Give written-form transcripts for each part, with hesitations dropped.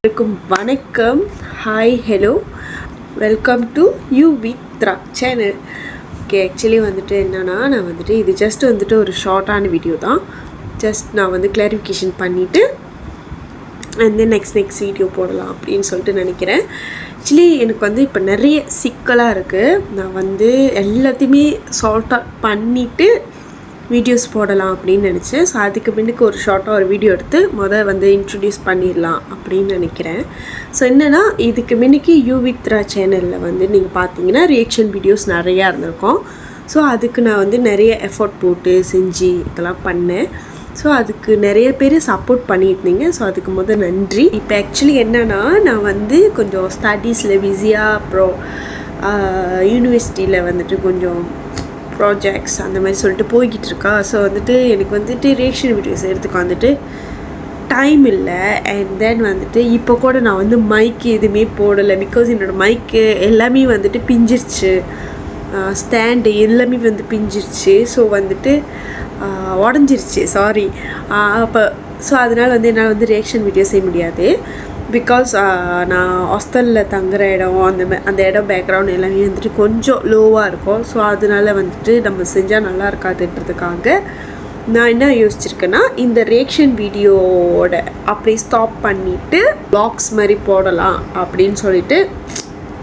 வணக்கம், hi, hello, welcome to you withdraw channel. Okay, actually வந்துட்டு என்னென்னா, நான் வந்துட்டு இது ஜஸ்ட் வந்துட்டு ஒரு ஷார்ட்டான வீடியோ தான். ஜஸ்ட் நான் வந்து கிளாரிஃபிகேஷன் பண்ணிவிட்டு அண்ட் தென் நெக்ஸ்ட் வீடியோ போடலாம் அப்படின்னு சொல்லிட்டு நினைக்கிறேன். ஆக்சுவலி எனக்கு வந்து இப்போ நிறைய சிக்கலாக இருக்குது. நான் வந்து எல்லாத்தையுமே சார்ட் அவுட் பண்ணிவிட்டு வீடியோஸ் போடலாம் அப்படின்னு நினச்சேன். ஸோ அதுக்கு பின்னுக்கு ஒரு ஷார்ட்டாக ஒரு வீடியோ எடுத்து வந்து இன்ட்ரடியூஸ் பண்ணிடலாம் அப்படின்னு நினைக்கிறேன். ஸோ என்னென்னா, இதுக்கு முன்னுக்கு யூ வித்ரா சேனலில் வந்து நீங்கள் பார்த்தீங்கன்னா ரியாக்ஷன் வீடியோஸ் நிறையா இருந்திருக்கும். ஸோ அதுக்கு நான் வந்து நிறைய எஃபோர்ட் போட்டு செஞ்சு இதெல்லாம் பண்ணேன். ஸோ அதுக்கு நிறைய பேர் சப்போர்ட் பண்ணியிருந்தீங்க. ஸோ அதுக்கு நன்றி. இப்போ ஆக்சுவலி என்னென்னா, நான் வந்து கொஞ்சம் ஸ்டடீஸில் பிஸியாக, அப்புறம் யூனிவர்சிட்டியில் வந்துட்டு கொஞ்சம் ப்ராஜெக்ட்ஸ் அந்த மாதிரி சொல்லிட்டு போய்கிட்டு இருக்கா. ஸோ வந்துட்டு எனக்கு வந்துட்டு ரியாக்ஷன் வீடியோஸ் எடுத்துக்க வந்துட்டு டைம் இல்லை. அண்ட் தென் வந்துட்டு இப்போ கூட நான் வந்து மைக்கு எதுவுமே போடலை. பிகாஸ் என்னோடய மைக்கு எல்லாமே வந்துட்டு பிஞ்சிருச்சு, ஸ்டாண்டு எல்லாமே வந்து பிஞ்சிருச்சு. ஸோ வந்துட்டு உடஞ்சிருச்சு, சாரி. அப்போ ஸோ அதனால் வந்து என்னால் வந்து ரியாக்ஷன் வீடியோ செய்ய முடியாது. பிகாஸ் நான் ஹாஸ்டலில் தங்குற இடம், அந்த இடம் பேக்ரவுண்ட் எல்லாமே வந்துட்டு கொஞ்சம் லோவாக இருக்கும். ஸோ அதனால வந்துட்டு நம்ம செஞ்சால் நல்லா இருக்காதுன்றதுக்காக நான் என்ன யோசிச்சிருக்கேன்னா, இந்த ரியாக்ஷன் வீடியோவோட அப்படியே ஸ்டாப் பண்ணிவிட்டு வ்ளாக்ஸ் மாதிரி போடலாம் அப்படின்னு சொல்லிட்டு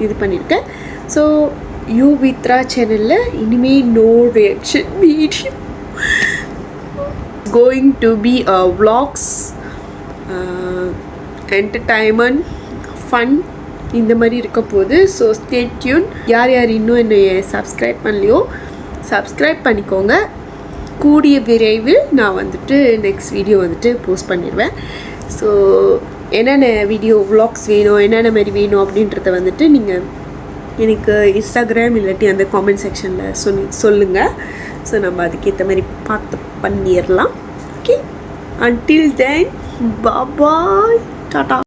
இது பண்ணியிருக்கேன். ஸோ யூ வித்ரா சேனலில் இனிமேல் no reaction video, going to be vlogs, entertainment, fun, இந்த மாதிரி இருக்க போகுது. So stay tune. யார் இன்னும் என்னை சப்ஸ்கிரைப் பண்ணலையோ சப்ஸ்கிரைப் பண்ணிக்கோங்க. கூடிய விரைவில் நான் வந்துட்டு நெக்ஸ்ட் வீடியோ வந்துட்டு போஸ்ட் பண்ணிடுவேன். ஸோ என்னென்ன வீடியோ வ்ளாக்ஸ் வேணும், என்னென்ன மாதிரி வேணும் அப்படின்றத வந்துட்டு நீங்கள் எனக்கு இன்ஸ்டாகிராம் இல்லாட்டி அந்த காமெண்ட் செக்ஷனில் சொல்லுங்கள். ஸோ நம்ம அதுக்கேற்ற மாதிரி பார்த்து பண்ணிடலாம். Okay, until then, bye bye, tata.